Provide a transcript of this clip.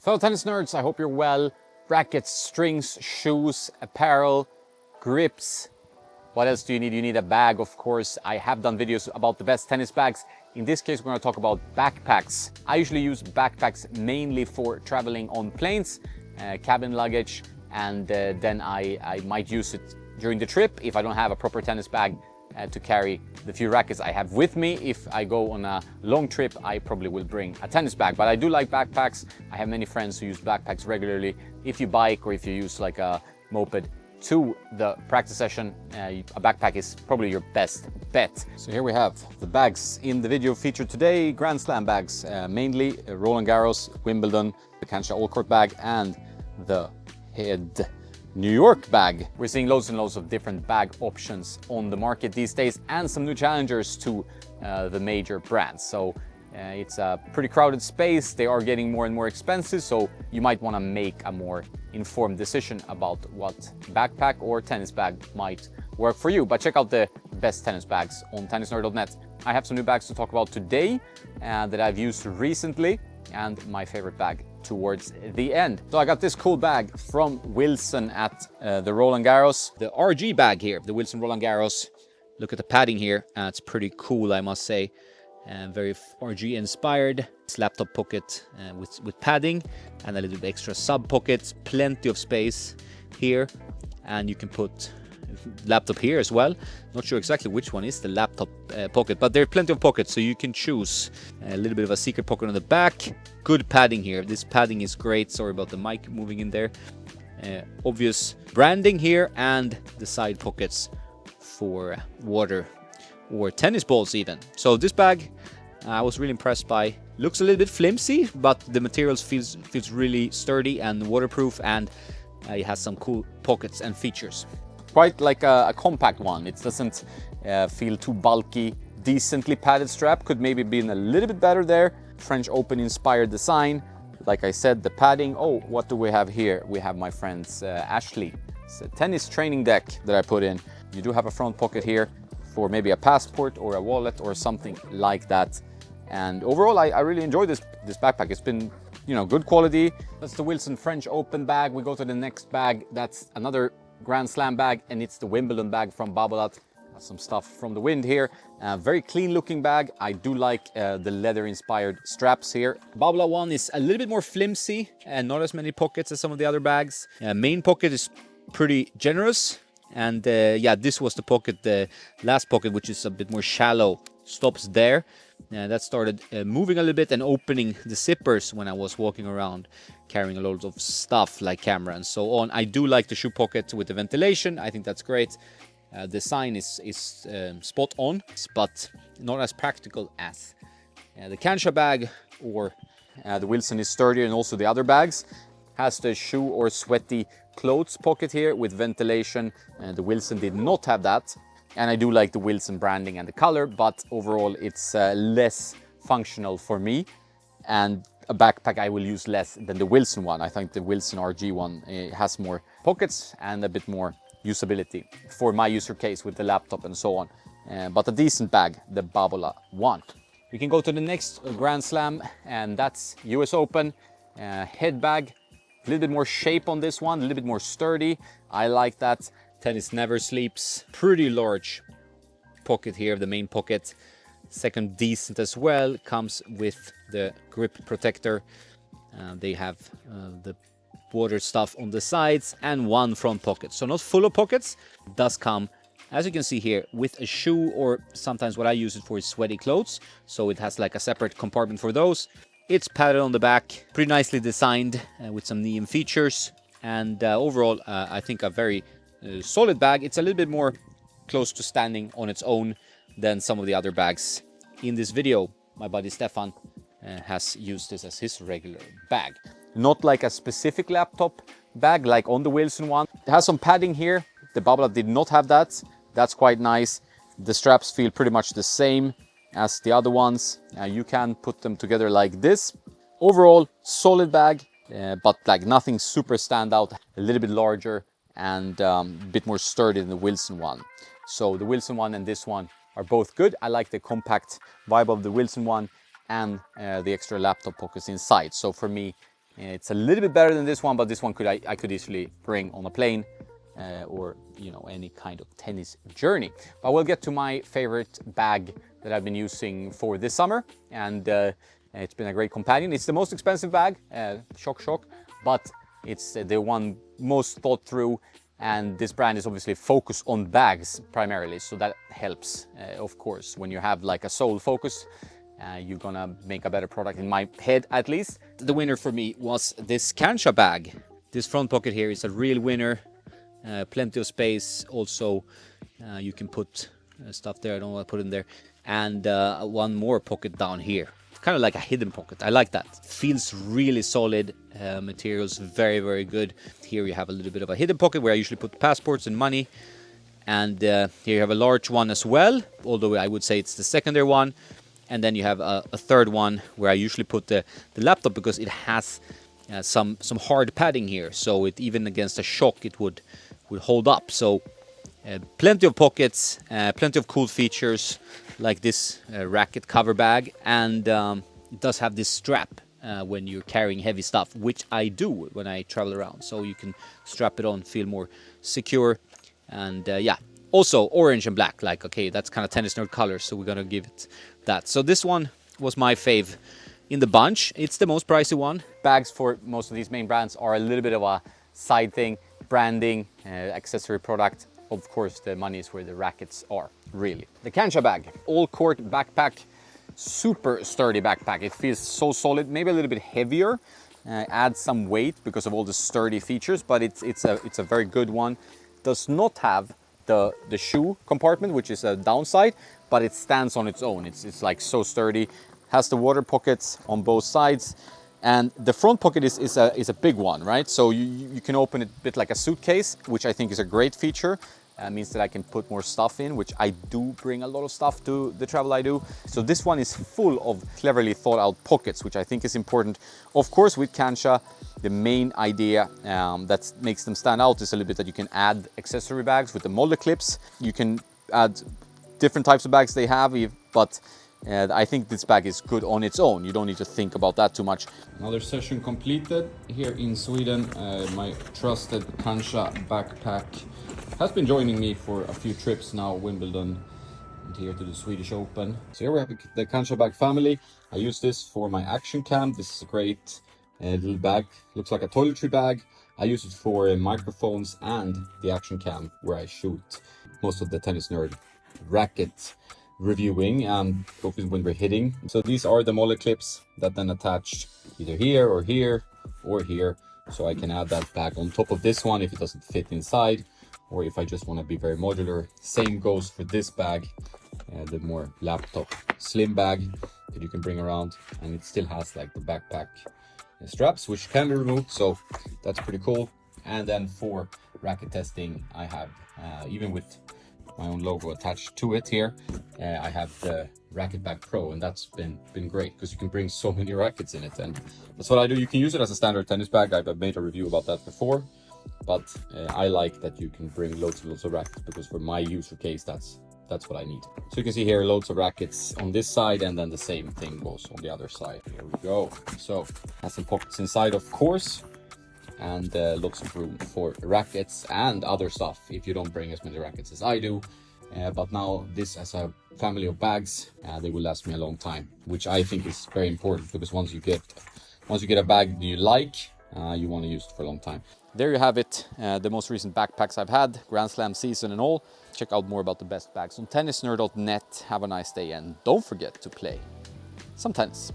Fellow tennis nerds, I hope you're well. Rackets, strings, shoes, apparel, grips. What else do you need? You need a bag, of course. I have done videos about the best tennis bags. In this case, we're going to talk about backpacks. I usually use backpacks mainly for traveling on planes, cabin luggage, and then I might use it during the trip if I don't have a proper tennis bag to carry the few rackets I have with me. If I go on a long trip, I probably will bring a tennis bag, but I do like backpacks. I have many friends who use backpacks regularly. If you bike or if you use like a moped to the practice session, a backpack is probably your best bet. So here we have the bags in the video featured today. Grand Slam bags, mainly Roland Garros, Wimbledon, the Cancha all court bag, and the Head New York bag. We're seeing loads and loads of different bag options on the market these days, and some new challengers to the major brands. So it's a pretty crowded space. They are getting more and more expensive, so you might want to make a more informed decision about what backpack or tennis bag might work for you. But check out the best tennis bags on tennisnerd.net. I have some new bags to talk about today that I've used recently, and my favorite bag towards the end. So I got this cool bag from Wilson at the Roland Garros. The RG bag here, the Wilson Roland Garros. Look at the padding here. It's pretty cool, I must say. Very RG inspired. It's laptop pocket with padding and a little bit extra sub pockets. Plenty of space here, and you can put laptop here as well. Not sure exactly which one is the laptop pocket, but there are plenty of pockets, so you can choose. A little bit of a secret pocket on the back. Good padding here. This padding is great. Sorry about the mic moving in there. Obvious branding here, and the side pockets for water or tennis balls even. So this bag I was really impressed by. Looks a little bit flimsy, but the materials feels really sturdy and waterproof, and it has some cool pockets and features. Quite like a compact one. It doesn't feel too bulky. Decently padded strap could maybe be a little bit better there. French Open inspired design. Like I said, the padding. Oh, what do we have here? We have my friend's Ashley. It's a tennis training deck that I put in. You do have a front pocket here for maybe a passport or a wallet or something like that. And overall, I really enjoy this backpack. It's been, you know, good quality. That's the Wilson French Open bag. We go to the next bag. That's another Grand Slam bag, and it's the Wimbledon bag from Babolat. Some stuff from the wind here. Very clean looking bag. I do like the leather inspired straps here. Babolat one is a little bit more flimsy and not as many pockets as some of the other bags. Main pocket is pretty generous, and yeah, this was the pocket, the last pocket, which is a bit more shallow, stops there. That started moving a little bit and opening the zippers when I was walking around carrying a lot of stuff like camera and so on. I do like the shoe pocket with the ventilation. I think that's great. Design is spot on, but not as practical as the Cancha bag, or the Wilson is sturdier, and also the other bags. Has the shoe or sweaty clothes pocket here with ventilation. The Wilson did not have that. And I do like the Wilson branding and the color, but overall it's less functional for me. And a backpack I will use less than the Wilson one. I think the Wilson RG one has more pockets and a bit more usability for my user case with the laptop and so on. But a decent bag, the Babolat one. We can go to the next Grand Slam, and that's US Open. Head bag, a little bit more shape on this one, a little bit more sturdy. I like that. Tennis never sleeps. Pretty large pocket here, the main pocket. Second decent as well. Comes with the grip protector. They have the water stuff on the sides and one front pocket. So not full of pockets. It does come, as you can see here, with a shoe, or sometimes what I use it for is sweaty clothes. So it has like a separate compartment for those. It's padded on the back. Pretty nicely designed with some neon features. And overall, I think a very solid bag. It's a little bit more close to standing on its own than some of the other bags in this video. My buddy Stefan has used this as his regular bag. Not like a specific laptop bag like on the Wilson one. It has some padding here. The Babolat did not have that. That's quite nice. The straps feel pretty much the same as the other ones. You can put them together like this. Overall, solid bag, but like nothing super standout. A little bit larger and a bit more sturdy than the Wilson one. So the Wilson one and this one are both good. I like the compact vibe of the Wilson one and the extra laptop pockets inside. So for me, It's a little bit better than this one, but this one I could easily bring on a plane or any kind of tennis journey. But we'll get to my favorite bag that I've been using for this summer, and it's been a great companion. It's the most expensive bag, shock, but it's the one most thought through, and this brand is obviously focused on bags primarily, so that helps. Of course, when you have like a sole focus, you're gonna make a better product, in my head at least. The winner for me was this Cancha bag. This front pocket here is a real winner. Plenty of space. Also, you can put stuff there. I don't want to put in there. And one more pocket down here. It's kind of like a hidden pocket. I like that. Feels really solid. Materials very, very good. Here you have a little bit of a hidden pocket where I usually put passports and money. And here you have a large one as well, although I would say it's the secondary one. And then you have a third one where I usually put the laptop, because it has some hard padding here. So it, even against a shock, it would hold up. So plenty of pockets, plenty of cool features like this racket cover bag, and it does have this strap when you're carrying heavy stuff, which I do when I travel around. So you can strap it on, feel more secure, and yeah. Also orange and black, like, okay, that's kind of tennis nerd colors, so we're gonna give it that. So this one was my fave in the bunch. It's the most pricey one. Bags for most of these main brands are a little bit of a side thing. Branding, accessory product. Of course, the money is where the rackets are, really. The Cancha bag, all court backpack, super sturdy backpack. It feels so solid, maybe a little bit heavier, adds some weight because of all the sturdy features, but it's a very good one. Does not have the shoe compartment, which is a downside, but it stands on its own. It's like so sturdy. Has the water pockets on both sides, and the front pocket is a big one, right? So you can open it a bit like a suitcase, which I think is a great feature. Means that I can put more stuff in, which I do bring a lot of stuff to the travel I do. So this one is full of cleverly thought out pockets, which I think is important. Of course, with Cancha, the main idea that makes them stand out is a little bit that you can add accessory bags with the molded clips. You can add different types of bags they have, but I think this bag is good on its own. You don't need to think about that too much. Another session completed here in Sweden. My trusted Cancha backpack has been joining me for a few trips now, Wimbledon and here to the Swedish Open. So here we have the Cancha bag family. I use this for my action cam. This is a great little bag. Looks like a toiletry bag. I use it for microphones and the action cam, where I shoot most of the tennis nerd racket reviewing when we're hitting. So these are the molly clips that then attach either here or here or here. So I can add that bag on top of this one if it doesn't fit inside, or if I just want to be very modular. Same goes for this bag, the more laptop slim bag that you can bring around, and it still has like the backpack straps, which can be removed, so that's pretty cool. And then for racket testing, I have even with my own logo attached to it here, I have the Racket Bag Pro, and that's been great because you can bring so many rackets in it, and that's what I do. You can use it as a standard tennis bag. I've made a review about that before, but I like that you can bring loads of rackets, because for my user case, that's what I need. So you can see here loads of rackets on this side, and then the same thing goes on the other side. Here we go. So has some pockets inside, of course, and lots of room for rackets and other stuff if you don't bring as many rackets as I do. But now this as a family of bags, they will last me a long time, which I think is very important, because once you get a bag that you like, you want to use it for a long time. There you have it, the most recent backpacks I've had, Grand Slam season and all. Check out more about the best bags on tennisnerd.net. Have a nice day, and don't forget to play some tennis.